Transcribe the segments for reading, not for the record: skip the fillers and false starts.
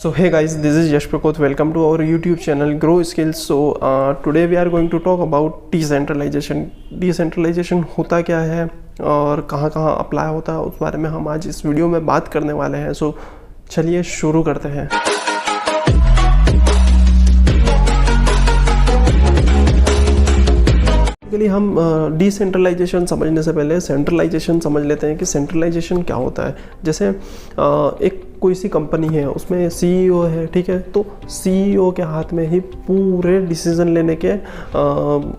So hey guys, this is Yash Prakoth. Welcome to our YouTube channel Grow Skills. So today we are going to talk about decentralization. Decentralization होता क्या है और कहाँ कहाँ apply होता है, उस बारे में हम आज इस वीडियो में बात करने वाले हैं. So चलिए शुरू करते हैं. हम डिसेंट्रलाइजेशन समझने से पहले सेंट्रलाइजेशन समझ लेते हैं कि सेंट्रलाइजेशन क्या होता है. जैसे एक कोई सी कंपनी है, उसमें सीईओ है, ठीक है, तो सीईओ के हाथ में ही पूरे डिसीजन लेने के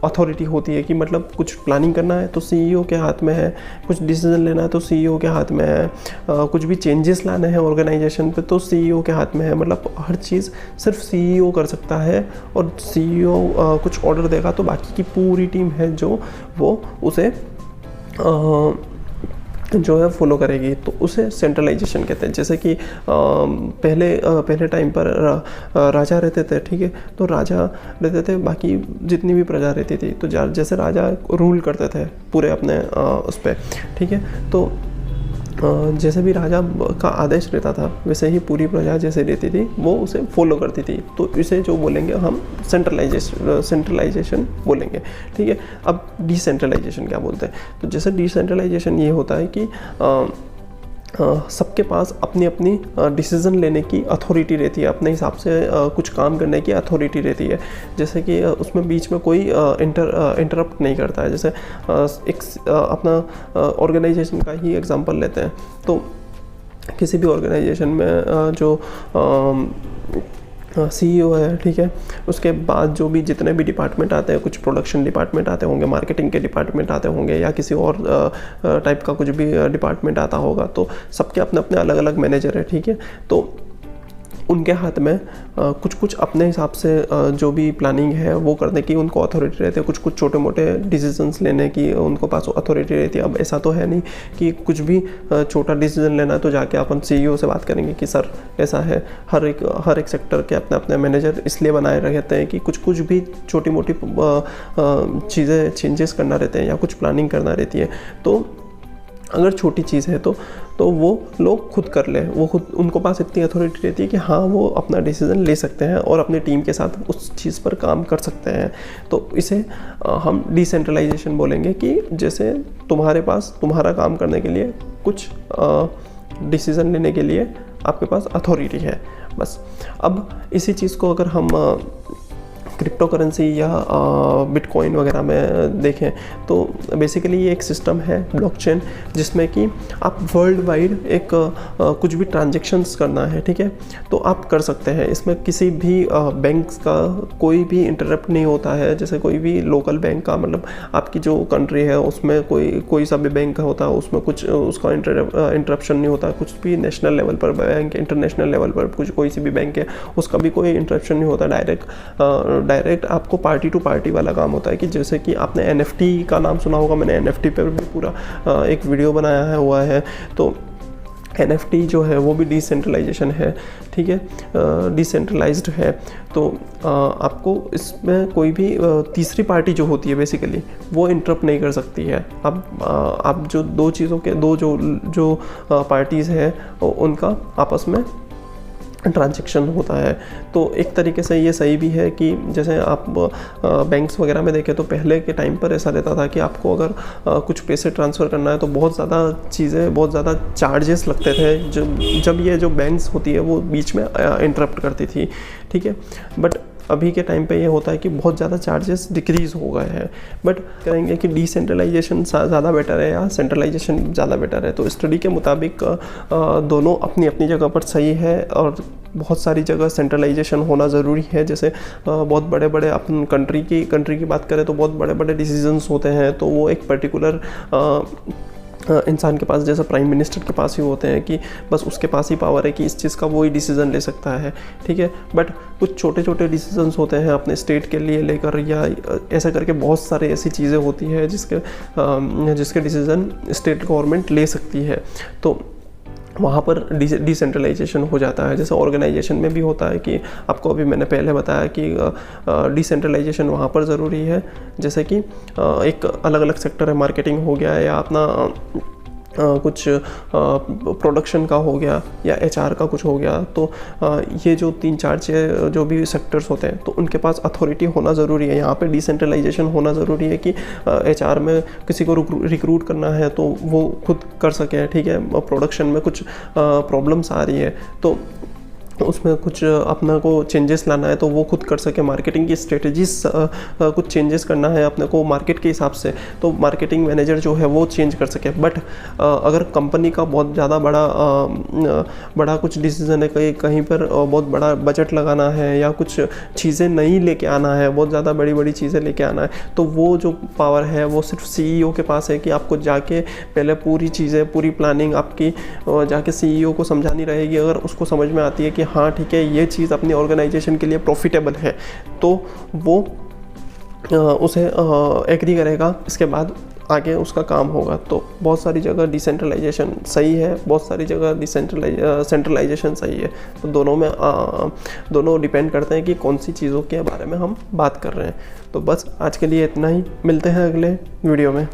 अथॉरिटी होती है. कि मतलब कुछ प्लानिंग करना है तो सीईओ के हाथ में है, कुछ डिसीजन लेना है तो सीईओ के हाथ में है, कुछ भी चेंजेस लाने हैं ऑर्गेनाइजेशन पे तो सीईओ के हाथ में है. मतलब हर चीज़ सिर्फ सीईओ कर सकता है और सीईओ कुछ ऑर्डर देगा तो बाकी की पूरी टीम है जो वो उसे जो है फॉलो करेगी. तो उसे सेंट्रलाइजेशन कहते हैं. जैसे कि पहले टाइम पर राजा रहते थे, ठीक है, तो राजा रहते थे, बाकी जितनी भी प्रजा रहती थी तो जैसे राजा रूल करते थे पूरे अपने उस पर, ठीक है, तो जैसे भी राजा का आदेश रहता था वैसे ही पूरी प्रजा जैसे रहती थी वो उसे फॉलो करती थी. तो इसे जो बोलेंगे हम सेंट्रलाइजेशन बोलेंगे, ठीक है. अब डिसेंट्रलाइजेशन क्या बोलते हैं? तो जैसे डिसेंट्रलाइजेशन ये होता है कि सबके पास अपनी अपनी डिसीज़न लेने की अथॉरिटी रहती है, अपने हिसाब से कुछ काम करने की अथॉरिटी रहती है. जैसे कि उसमें बीच में कोई इंटरप्ट नहीं करता है. जैसे एक अपना ऑर्गेनाइजेशन का ही एग्जांपल लेते हैं. तो किसी भी ऑर्गेनाइजेशन में जो सीईओ है, ठीक है, उसके बाद जो भी जितने भी डिपार्टमेंट आते हैं, कुछ प्रोडक्शन डिपार्टमेंट आते होंगे, मार्केटिंग के डिपार्टमेंट आते होंगे या किसी और टाइप का कुछ भी डिपार्टमेंट आता होगा, तो सबके अपने अपने अलग अलग मैनेजर है, ठीक है. तो उनके हाथ में कुछ अपने हिसाब से जो भी प्लानिंग है वो करने की उनको अथॉरिटी रहती है. कुछ छोटे मोटे डिसीजंस लेने की उनको पास अथॉरिटी रहती है. अब ऐसा तो है नहीं कि कुछ भी छोटा डिसीजन लेना है तो जाके अपन सीईओ से बात करेंगे कि सर ऐसा है. हर एक सेक्टर के अपने अपने मैनेजर इसलिए बनाए रहते हैं कि कुछ भी छोटी मोटी चीज़ें चेंजेस करना रहते हैं या कुछ प्लानिंग करना रहती है. तो अगर छोटी चीज़ है तो वो लोग खुद कर ले, वो खुद, उनको पास इतनी अथॉरिटी रहती है कि हाँ वो अपना डिसीज़न ले सकते हैं और अपनी टीम के साथ उस चीज़ पर काम कर सकते हैं. तो इसे हम डिसेंट्रलाइजेशन बोलेंगे कि जैसे तुम्हारे पास तुम्हारा काम करने के लिए कुछ डिसीज़न लेने के लिए आपके पास अथॉरिटी है, बस. अब इसी चीज़ को अगर हम क्रिप्टो करेंसी या बिटकॉइन वगैरह में देखें तो बेसिकली ये एक सिस्टम है ब्लॉकचेन, जिसमें कि आप वर्ल्ड वाइड एक कुछ भी ट्रांजैक्शंस करना है, ठीक है, तो आप कर सकते हैं. इसमें किसी भी बैंक्स का कोई भी इंटरप्ट नहीं होता है. जैसे कोई भी लोकल बैंक का, मतलब आपकी जो कंट्री है उसमें कोई सा भी बैंक होता है उसमें कुछ उसका इंटरप्शन नहीं होता. कुछ भी नेशनल लेवल पर बैंक, इंटरनेशनल लेवल पर कोई सी भी बैंक है उसका भी कोई इंटरप्शन नहीं होता. डायरेक्ट आपको पार्टी टू पार्टी वाला काम होता है. कि जैसे कि आपने NFT का नाम सुना होगा, मैंने NFT पर भी पूरा एक वीडियो बनाया हुआ है. तो NFT जो है वो भी डिसेंट्रलाइजेशन है, ठीक है, डिसेंट्रलाइज्ड है. तो आपको इसमें कोई भी तीसरी पार्टी जो होती है बेसिकली वो इंटरप्ट नहीं कर सकती है. अब आप जो दो चीज़ों के जो पार्टीज़ हैं उनका आपस में ट्रांजैक्शन होता है. तो एक तरीके से ये सही भी है कि जैसे आप बैंक्स वगैरह में देखें तो पहले के टाइम पर ऐसा रहता था कि आपको अगर कुछ पैसे ट्रांसफ़र करना है तो बहुत ज़्यादा चार्जेस लगते थे जब ये जो बैंक्स होती है वो बीच में इंटरप्ट करती थी, ठीक है. बट अभी के टाइम पे ये होता है कि बहुत ज़्यादा चार्जेस डिक्रीज़ हो गए हैं. बट कहेंगे कि डिसेंट्रलाइजेशन ज़्यादा बेटर है या सेंट्रलाइजेशन ज़्यादा बेटर है. तो स्टडी के मुताबिक दोनों अपनी अपनी जगह पर सही है और बहुत सारी जगह सेंट्रलाइजेशन होना ज़रूरी है. जैसे बहुत बड़े अपन कंट्री की बात करें तो बहुत बड़े डिसीजंस होते हैं तो वो एक पर्टिकुलर इंसान के पास, जैसे प्राइम मिनिस्टर के पास ही होते हैं कि बस उसके पास ही पावर है कि इस चीज़ का वो ही डिसीज़न ले सकता है, ठीक है. बट कुछ छोटे छोटे डिसीजंस होते हैं अपने स्टेट के लिए लेकर, या ऐसा करके बहुत सारे ऐसी चीज़ें होती है जिसके डिसीज़न स्टेट गवर्नमेंट ले सकती है. तो वहाँ पर डिसेंट्रलाइजेशन हो जाता है. जैसे ऑर्गेनाइजेशन में भी होता है कि आपको अभी मैंने पहले बताया कि डिसेंट्रलाइजेशन वहाँ पर ज़रूरी है. जैसे कि एक अलग अलग सेक्टर है, मार्केटिंग हो गया या अपना कुछ प्रोडक्शन का हो गया या एचआर का कुछ हो गया, तो ये जो 3-4 जो भी सेक्टर्स होते हैं तो उनके पास अथॉरिटी होना ज़रूरी है। यहाँ पे डिसेंट्रलाइजेशन होना ज़रूरी है कि एचआर में किसी को रिक्रूट करना है तो वो खुद कर सके, ठीक है। प्रोडक्शन में कुछ प्रॉब्लम्स आ रही है तो उसमें कुछ अपना को चेंजेस लाना है तो वो खुद कर सके। मार्केटिंग की स्ट्रेटजीज कुछ चेंजेस करना है अपने को मार्केट के हिसाब से, तो मार्केटिंग मैनेजर जो है वो चेंज कर सके। बट अगर कंपनी का बहुत ज़्यादा बड़ा कुछ डिसीजन है, कहीं पर बहुत बड़ा बजट लगाना है या कुछ चीज़ें नहीं लेके आना है, बहुत ज़्यादा बड़ी बड़ी चीज़ें लेके आना है, तो वो जो पावर है वो सिर्फ CEO के पास है कि आपको जाके पहले पूरी चीज़ें, पूरी प्लानिंग आपकी जाके CEO को समझानी रहेगी। अगर उसको समझ में आती है कि हाँ ठीक है ये चीज़ अपनी ऑर्गेनाइजेशन के लिए प्रॉफिटेबल है, तो वो उसे एग्री करेगा, इसके बाद आगे उसका काम होगा। तो बहुत सारी जगह डिसेंट्रलाइजेशन सही है, बहुत सारी जगह सेंट्रलाइजेशन सही है। तो दोनों डिपेंड करते हैं कि कौन सी चीज़ों के बारे में हम बात कर रहे हैं। तो बस आज के लिए इतना ही, मिलते हैं अगले वीडियो में।